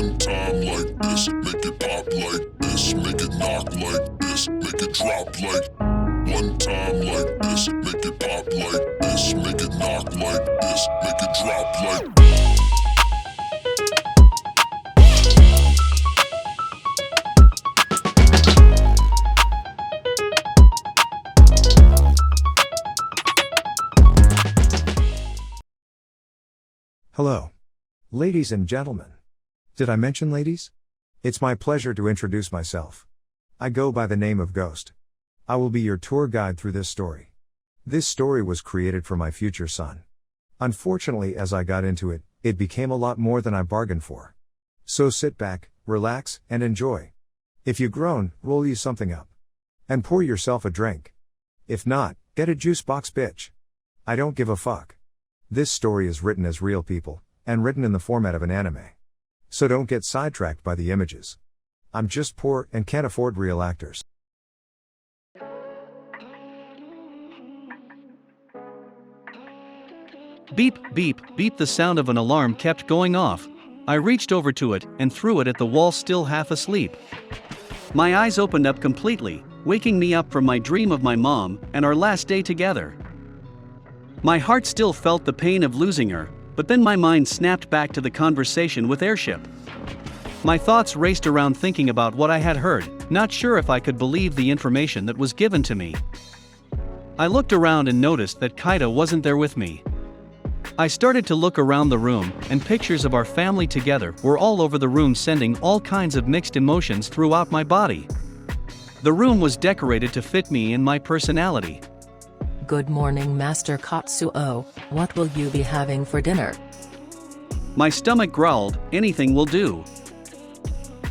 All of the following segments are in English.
One time like this, make it pop like this, make it knock like this, make it drop like. One time like this, make it pop like this, make it knock like this, make it drop like. Hello. Ladies and gentlemen. Did I mention ladies? It's my pleasure to introduce myself. I go by the name of Ghost. I will be your tour guide through this story. This story was created for my future son. Unfortunately, as I got into it, it became a lot more than I bargained for. So sit back, relax, and enjoy. If you groan, roll you something up. And pour yourself a drink. If not, get a juice box, bitch. I don't give a fuck. This story is written as real people, and written in the format of an anime. So don't get sidetracked by the images. I'm just poor and can't afford real actors. Beep, beep, beep. The sound of an alarm kept going off. I reached over to it and threw it at the wall, still half asleep. My eyes opened up completely, waking me up from my dream of my mom and our last day together. My heart still felt the pain of losing her, but then my mind snapped back to the conversation with Airship. My thoughts raced around thinking about what I had heard, not sure if I could believe the information that was given to me. I looked around and noticed that Kaito wasn't there with me. I started to look around the room, and pictures of our family together were all over the room, sending all kinds of mixed emotions throughout my body. The room was decorated to fit me and my personality. Good morning, Master Katsuo. What will you be having for dinner? My stomach growled, anything will do.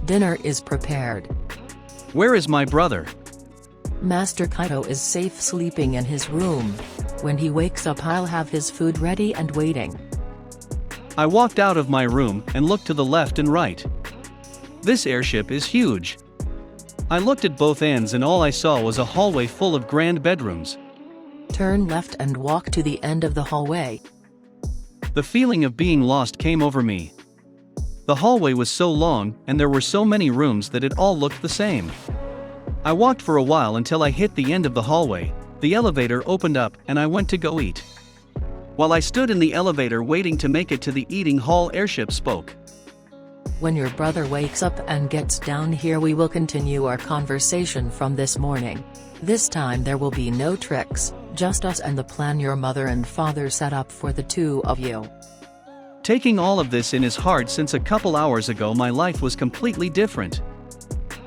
Dinner is prepared. Where is my brother? Master Kaito is safe sleeping in his room. When he wakes up, I'll have his food ready and waiting. I walked out of my room and looked to the left and right. This airship is huge. I looked at both ends and all I saw was a hallway full of grand bedrooms. Turn left and walk to the end of the hallway. The feeling of being lost came over me. The hallway was so long, and there were so many rooms that it all looked the same. I walked for a while until I hit the end of the hallway. The elevator opened up and I went to go eat. While I stood in the elevator waiting to make it to the eating hall, Airship spoke. When your brother wakes up and gets down here, we will continue our conversation from this morning. This time there will be no tricks, just us and the plan your mother and father set up for the two of you. Taking all of this in is hard, since a couple hours ago my life was completely different.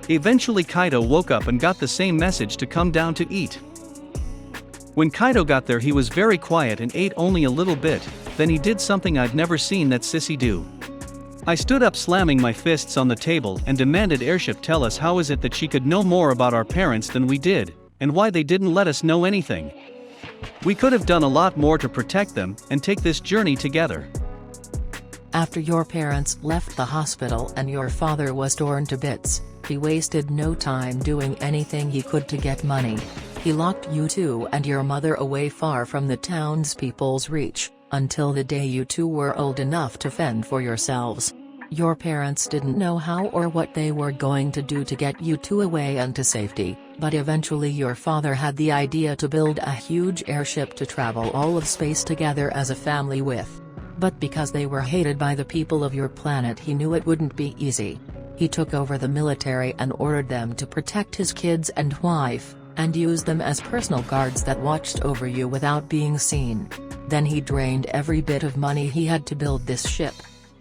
Eventually Kaito woke up and got the same message to come down to eat. When Kaito got there, he was very quiet and ate only a little bit. Then he did something I'd never seen that sissy do. I stood up, slamming my fists on the table, and demanded Airship tell us how is it that she could know more about our parents than we did, and why they didn't let us know anything. We could have done a lot more to protect them and take this journey together. After your parents left the hospital and your father was torn to bits, he wasted no time doing anything he could to get money. He locked you two and your mother away far from the townspeople's reach, until the day you two were old enough to fend for yourselves. Your parents didn't know how or what they were going to do to get you two away and to safety, but eventually your father had the idea to build a huge airship to travel all of space together as a family with. But because they were hated by the people of your planet, he knew it wouldn't be easy. He took over the military and ordered them to protect his kids and wife, and use them as personal guards that watched over you without being seen. Then he drained every bit of money he had to build this ship.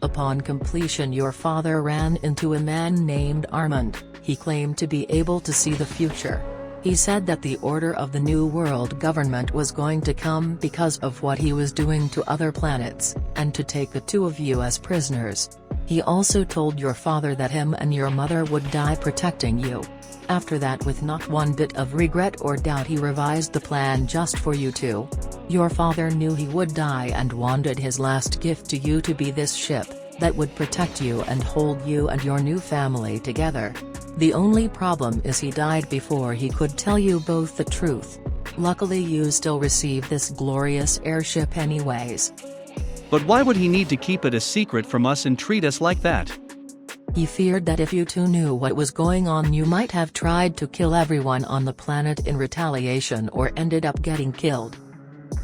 Upon completion, your father ran into a man named Armand. He claimed to be able to see the future. He said that the order of the New World government was going to come because of what he was doing to other planets, and to take the two of you as prisoners. He also told your father that him and your mother would die protecting you. After that, with not one bit of regret or doubt, he revised the plan just for you two. Your father knew he would die and wanted his last gift to you to be this ship, that would protect you and hold you and your new family together. The only problem is he died before he could tell you both the truth. Luckily you still receive this glorious airship anyways. But why would he need to keep it a secret from us and treat us like that? He feared that if you two knew what was going on, you might have tried to kill everyone on the planet in retaliation or ended up getting killed.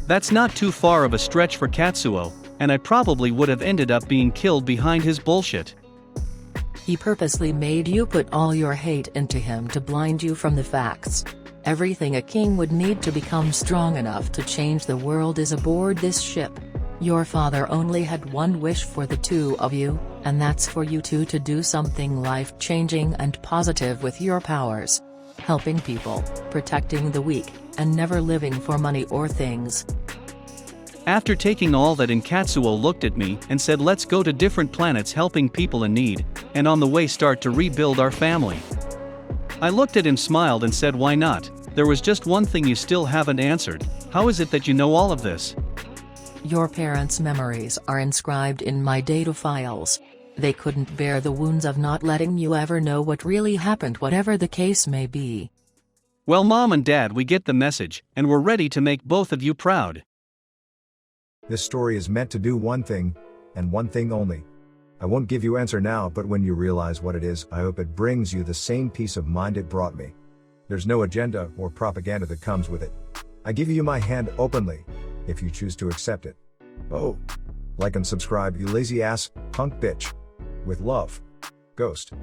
That's not too far of a stretch for Katsuo, and I probably would have ended up being killed behind his bullshit. He purposely made you put all your hate into him to blind you from the facts. Everything a king would need to become strong enough to change the world is aboard this ship. Your father only had one wish for the two of you, and that's for you two to do something life-changing and positive with your powers. Helping people, protecting the weak, and never living for money or things. After taking all that in, Katsuo looked at me and said, let's go to different planets helping people in need, and on the way start to rebuild our family. I looked at him, smiled and said, why not? There was just one thing you still haven't answered. How is it that you know all of this? Your parents' memories are inscribed in my data files. They couldn't bear the wounds of not letting you ever know what really happened, whatever the case may be. Well, Mom and Dad, we get the message, and we're ready to make both of you proud. This story is meant to do one thing, and one thing only. I won't give you answer now, but when you realize what it is, I hope it brings you the same peace of mind it brought me. There's no agenda or propaganda that comes with it. I give you my hand openly, if you choose to accept it. Oh, like and subscribe, you lazy ass, punk bitch. With love, Ghost.